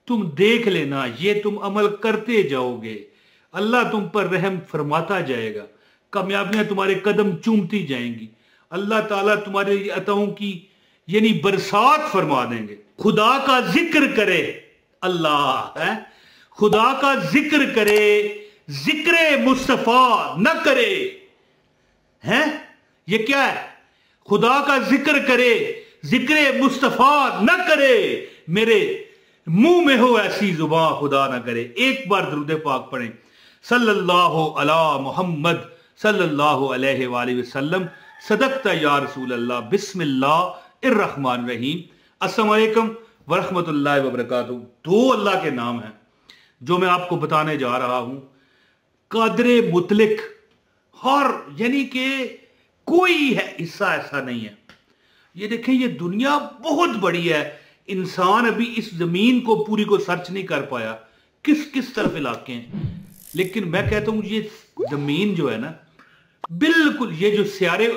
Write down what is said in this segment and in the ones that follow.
तुम देख लेना, ये तुम अमल करते जाओगे, अल्लाह तुम पर रहम फरमाता जाएगा, कामयाबियां तुम्हारे कदम चूमती जाएंगी, अल्लाह ताला तुम्हारे अताओं की यानी बरसात फरमा देंगे। खुदा का जिक्र करे, अल्लाह है, खुदा का जिक्र करे, जिक्र मुस्तफा न करे, हैं ये क्या है? खुदा का जिक्र करे, जिक्र मुस्तफा न करे, मेरे मुंह में हो ऐसी जुबान खुदा ना करे। एक बार दुरूद पाक पढ़ें, सल्लल्लाहु अला मुहम्मद सल्लल्लाहु अलैहि वसल्लम, सदक़ता या रसूल अल्लाह, बिस्मिल्लाहिर रहमानिर रहीम, अस्सलाम वालेकुम व रहमतुल्लाहि व बरकातहू। दो अल्लाह के नाम हैं जो मैं आपको बताने जा रहा हूं। कादरे मुतलिक, हर यानी कि कोई है हिस्सा ऐसा नहीं है। ये देखें, ये दुनिया बहुत बड़ी है, इंसान अभी इस जमीन को पूरी को सर्च नहीं कर पाया, किस किस तरफ इलाके हैं। लेकिन मैं कहता हूं ये जमीन जो है ना, बिल्कुल ये जो सियारे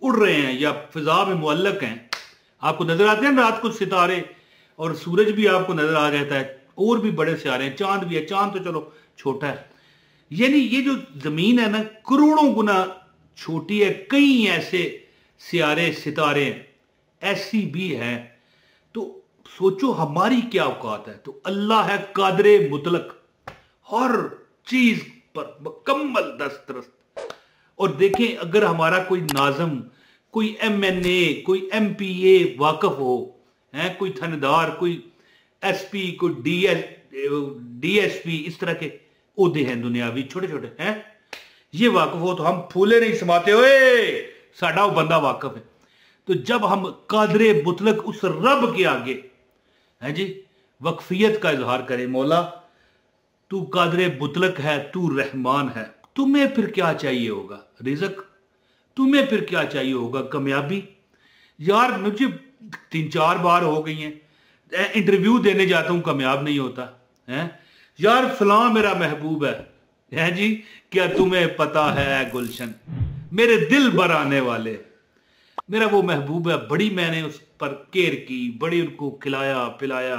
उड़ रहे हैं या फिजा में मुअल्लक हैं, आपको नजर आते हैं रात को सितारे, और सूरज भी आपको नजर आ जाता है, और भी बड़े सियारे हैं, चांद भी है, चांद तो चलो छोटा है। यानी ये जो जमीन है ना, करोड़ों गुना छोटी है। कई ऐसे सियारे सितारे हैं, ऐसी भी है। तो सोचो हमारी क्या औकात है। तो अल्लाह है कादरे मुतलक, हर चीज पर मुकम्मल दस्तरस्त। और देखें, अगर हमारा कोई नाज़म, कोई MNA, कोई MPA वाकफ हो, है कोई थानेदार, कोई SP, कोई DSP, इस तरह के ओहदे हैं दुनियावी छोटे छोटे हैं, ये वाकफ हो, तो हम फूले नहीं समाते हुए, साडा वो बंदा वाकफ है। तो जब हम कादरे मुतलक उस रब के आगे है जी वक्फियत का इजहार करें, मौला तू कादरे मुतलक है, तू रहमान है, तुम्हें फिर क्या चाहिए होगा? रिज़्क। तुम्हें फिर क्या चाहिए होगा? कामयाबी। यार मुझे 3-4 बार हो गई हैं, इंटरव्यू देने जाता हूं, कामयाब नहीं होता है। यार फलां मेरा महबूब है जी, क्या तुम्हें पता है गुलशन, मेरे दिल भर आने वाले, मेरा वो महबूब है, बड़ी मैंने उस पर केयर की, बड़ी उनको खिलाया पिलाया,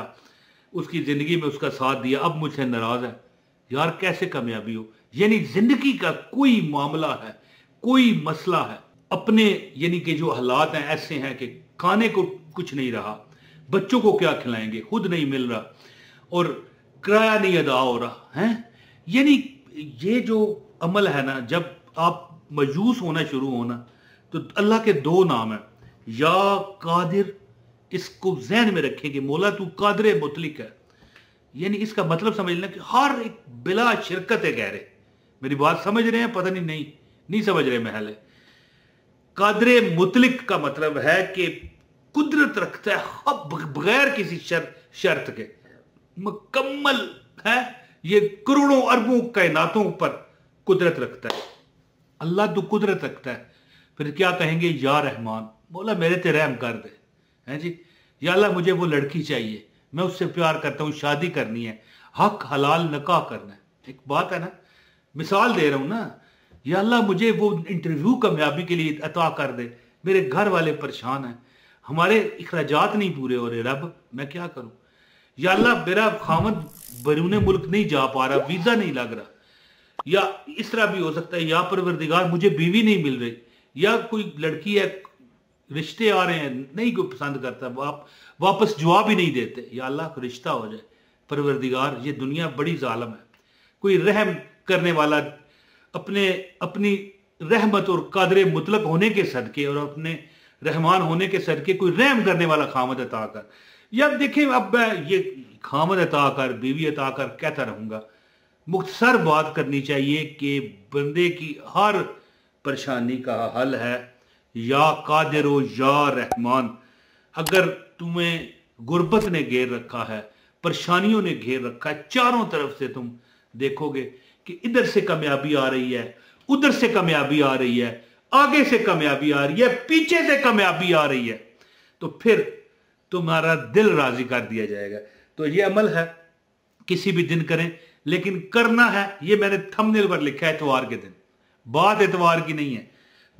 उसकी जिंदगी में उसका साथ दिया, अब मुझसे नाराज है। यार कैसे कामयाबी हो? यानी जिंदगी का कोई मामला है, कोई मसला है, अपने यानी कि जो हालात हैं ऐसे हैं कि खाने को कुछ नहीं रहा, बच्चों को क्या खिलाएंगे, खुद नहीं मिल रहा, और किराया नहीं अदा हो रहा है। यानी ये जो अमल है ना, जब आप मायूस होना शुरू होना, तो अल्लाह के 2 नाम हैं, या कादिर, इसको जहन में रखें कि मौला तू कादरे मुतलिक है। यानी इसका मतलब समझ लेना कि हर एक बिला शिरकत है। कह रहे, मेरी बात समझ रहे हैं? पता नहीं समझ रहे महल। कादरे मुतलिक का मतलब है कि कुदरत रखता है बगैर किसी शर्त के, मुकम्मल है, ये करोड़ों अरबों कायनातों पर कुदरत रखता है। अल्लाह तो कुदरत रखता है, फिर क्या कहेंगे? या रहमान, बोला मेरे ते रहम कर दे, हैं जी। या अल्लाह मुझे वो लड़की चाहिए, मैं उससे प्यार करता हूँ, शादी करनी है, हक हलाल निकाह करना है। एक बात है ना, मिसाल दे रहा हूं ना। या अल्लाह मुझे वो इंटरव्यू कामयाबी के लिए अता कर दे, मेरे घर वाले परेशान हैं, हमारे अखराजात नहीं पूरे हो रहे, रब मैं क्या करूं? या अल्लाह मेरा खामद बैरून मुल्क नहीं जा पा रहा, वीजा नहीं लग रहा। या इस तरह भी हो सकता है, या परवरदिगार मुझे बीवी नहीं मिल रही, या कोई लड़की है, रिश्ते आ रहे हैं, नहीं कोई पसंद करता, वापस जवाब ही नहीं देते। या अल्लाह को रिश्ता हो जाए। परवरदिगार ये दुनिया बड़ी जालिम है, कोई रहम करने वाला अपनी रहमत और कादरे मुतलक होने के सदके और अपने रहमान होने के सदके कोई रहम करने वाला खामद अता कर। या देखें, अब ये खामद अता कर, बीवी अता कर कहता रहूंगा, मुख्तसर बात करनी चाहिए कि बंदे की हर परेशानी का हल है या कादिरो या रहमान। अगर तुम्हें गुर्बत ने घेर रखा है, परेशानियों ने घेर रखा है, चारों तरफ से तुम देखोगे कि इधर से कामयाबी आ रही है, उधर से कामयाबी आ रही है, आगे से कामयाबी आ रही है, पीछे से कामयाबी आ रही है, तो फिर तुम्हारा दिल राजी कर दिया जाएगा। तो ये अमल है, किसी भी दिन करें, लेकिन करना है, ये मैंने थंबनेल पर लिखा है इतवार के दिन। बात इतवार की नहीं है,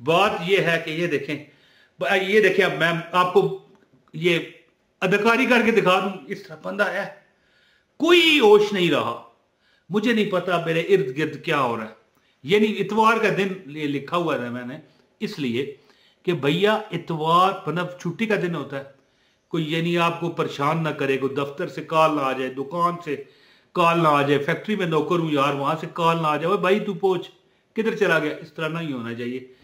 बात ये है कि ये देखें, अब मैं आपको ये अदाकारी करके दिखा दूं। इस तरह बंदा है, कोई होश नहीं रहा, मुझे नहीं पता मेरे इर्द गिर्द क्या हो रहा है। यानी इतवार का दिन लिखा हुआ था मैंने इसलिए कि भैया इतवार मतलब छुट्टी का दिन होता है, कोई यानी आपको परेशान ना करे, कोई दफ्तर से कॉल ना आ जाए, दुकान से कॉल ना आ जाए, फैक्ट्री में नौकर हूं यार वहां से कॉल ना आ जाए, भाई तू पहुंच किधर चला गया, इस तरह नहीं होना चाहिए।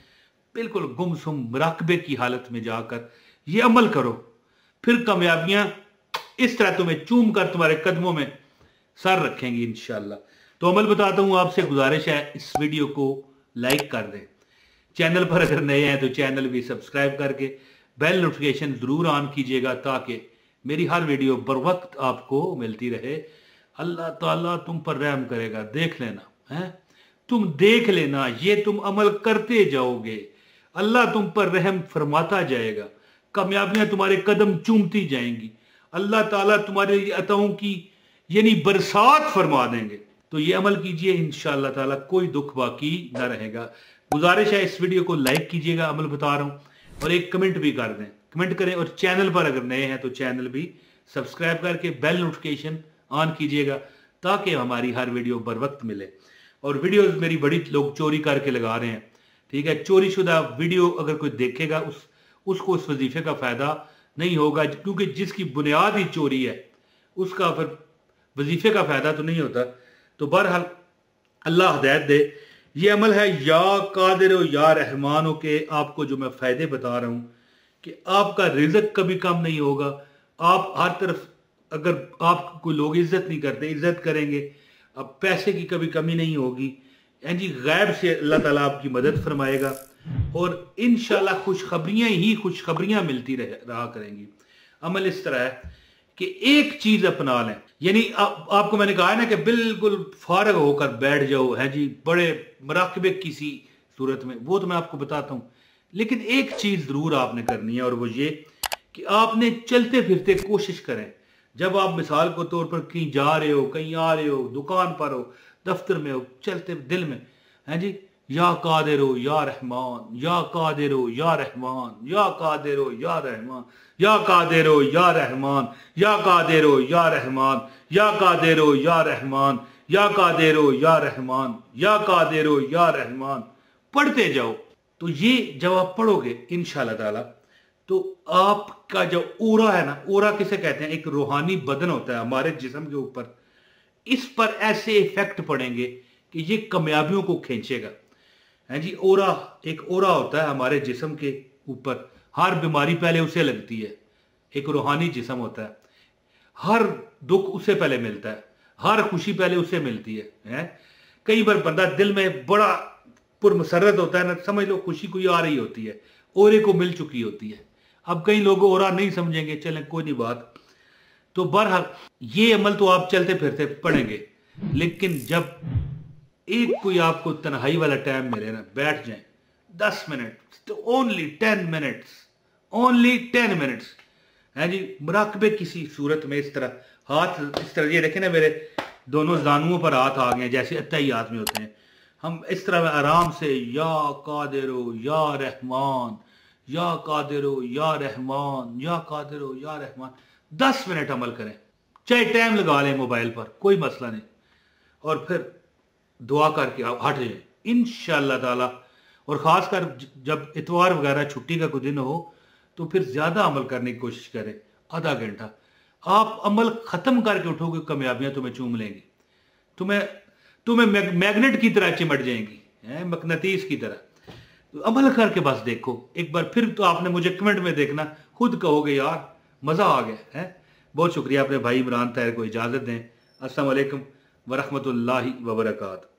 बिल्कुल गुमसुम मुराकबे की हालत में जाकर ये अमल करो, फिर कामयाबियां इस तरह तुम्हें चूम कर तुम्हारे कदमों में सर रखेंगी इंशाल्लाह। तो अमल बताता हूं, आपसे गुजारिश है इस वीडियो को लाइक कर दें, चैनल पर अगर नए हैं तो चैनल भी सब्सक्राइब करके बेल नोटिफिकेशन जरूर ऑन कीजिएगा ताकि मेरी हर वीडियो बर वक्त आपको मिलती रहे। अल्लाह ताला तुम पर रहम करेगा, देख लेना है, तुम देख लेना, ये तुम अमल करते जाओगे, अल्लाह तुम पर रहम फरमाता जाएगा, कामयाबियां तुम्हारे कदम चूमती जाएंगी, अल्लाह ताला तुम्हारे अताओं की यानी बरसात फरमा देंगे। तो ये अमल कीजिए, इंशाअल्लाह ताला कोई दुख बाकी ना रहेगा। गुजारिश है इस वीडियो को लाइक कीजिएगा, अमल बता रहा हूं, और एक कमेंट भी कर दें, कमेंट करें, और चैनल पर अगर नए हैं तो चैनल भी सब्सक्राइब करके बेल नोटिफिकेशन ऑन कीजिएगा ताकि हमारी हर वीडियो बर वक्त मिले। और वीडियोस मेरी बड़ी लोग चोरी करके लगा रहे हैं, ठीक है, चोरी शुदा वीडियो अगर कोई देखेगा उसको उस वजीफे का फायदा नहीं होगा, क्योंकि जिसकी बुनियाद ही चोरी है उसका फिर वजीफे का फायदा तो नहीं होता। तो बहरहाल अल्लाह हदायत दे। ये अमल है या कादिर या रहमानो के, आपको जो मैं फायदे बता रहा हूं कि आपका रिज़्क कभी कम नहीं होगा, आप हर तरफ अगर आपको कोई लोग इज्जत नहीं करते इज्जत करेंगे, अब पैसे की कभी कमी नहीं होगी, जी गैब से अल्लाह ताला आपकी मदद फरमाएगा और इंशाल्लाह खुशखबरियां ही खुशखबरियां मिलती रहा करेंगी। अमल इस तरह है कि एक चीज अपना लें, यानी आपको मैंने कहा है ना कि बिल्कुल फारग होकर बैठ जाओ, है जी, बड़े मुराकबे किसी सूरत में, वो तो मैं आपको बताता हूं, लेकिन एक चीज जरूर आपने करनी है और वो ये कि आपने चलते फिरते कोशिश करें, जब आप मिसाल के तौर पर कहीं जा रहे हो, कहीं आ रहे हो, दुकान पर हो, दफ्तर में हो, चलते दिल में है जी या कादिर हो या रहमान, या कादिर हो या रहमान, या कादिर हो या रहमान, या कादिर हो या रहमान, या कादिर हो या रहमान, या कादिर हो या रहमान, या कादिर हो या रहमान, या कादिर हो या रहमान, पढ़ते जाओ। तो ये जब आप पढ़ोगे इंशाअल्लाह ताला तो आपका जो ओरा है ना, ओरा किसे कहते हैं, एक रूहानी बदन होता है हमारे जिस्म के ऊपर, इस पर ऐसे इफेक्ट पड़ेंगे कि ये कामयाबियों को खींचेगा, है जी। ओरा एक ओरा होता है हमारे जिस्म के ऊपर, हर बीमारी पहले उसे लगती है, एक रूहानी जिस्म होता है, हर दुख उसे पहले मिलता है, हर खुशी पहले उसे मिलती है। कई बार बंदा दिल में बड़ा पुरमसरत होता है ना, समझ लो खुशी कोई आ रही होती है, ओरे को मिल चुकी होती है। अब कई लोग ओरा नहीं समझेंगे, चलें कोई नहीं बात। तो बहरहाल ये अमल तो आप चलते फिरते पढ़ेंगे, लेकिन जब एक कोई आपको तन्हाई वाला टाइम मिले ना, बैठ जाए 10 मिनट, तो ओनली 10 मिनट्स, ओनली 10 मिनट्स, है जी, मुराकबे किसी सूरत में इस तरह हाथ, इस तरह ये देखें ना, मेरे दोनों जानुओं पर हाथ आ गए जैसे अत्तहियात में होते हैं, हम इस तरह आराम से या कादिरो या रहमान, या कादिरो या रहमान, या कादिरो या रहमान 10 मिनट अमल करें, चाहे टाइम लगा लें मोबाइल पर, कोई मसला नहीं, और फिर दुआ करके आप हट जाए इंशाअल्लाह ताला। और खासकर जब इतवार वगैरह छुट्टी का कोई दिन हो तो फिर ज्यादा अमल करने की कोशिश करें, आधा घंटा आप अमल खत्म करके उठोगे, कामयाबियां तुम्हें चूम लेंगी, तुम्हें मैग्नेट की तरह चिमट जाएंगी, मकनतीस की तरह। तो अमल करके बस देखो एक बार, फिर तो आपने मुझे कमेंट में देखना, खुद कहोगे यार मजा आ गया है। बहुत शुक्रिया, अपने भाई इमरान ताहिर को इजाजत दें। अस्सलाम वालेकुम वरहमतुल्लाहि वबरकातुहू।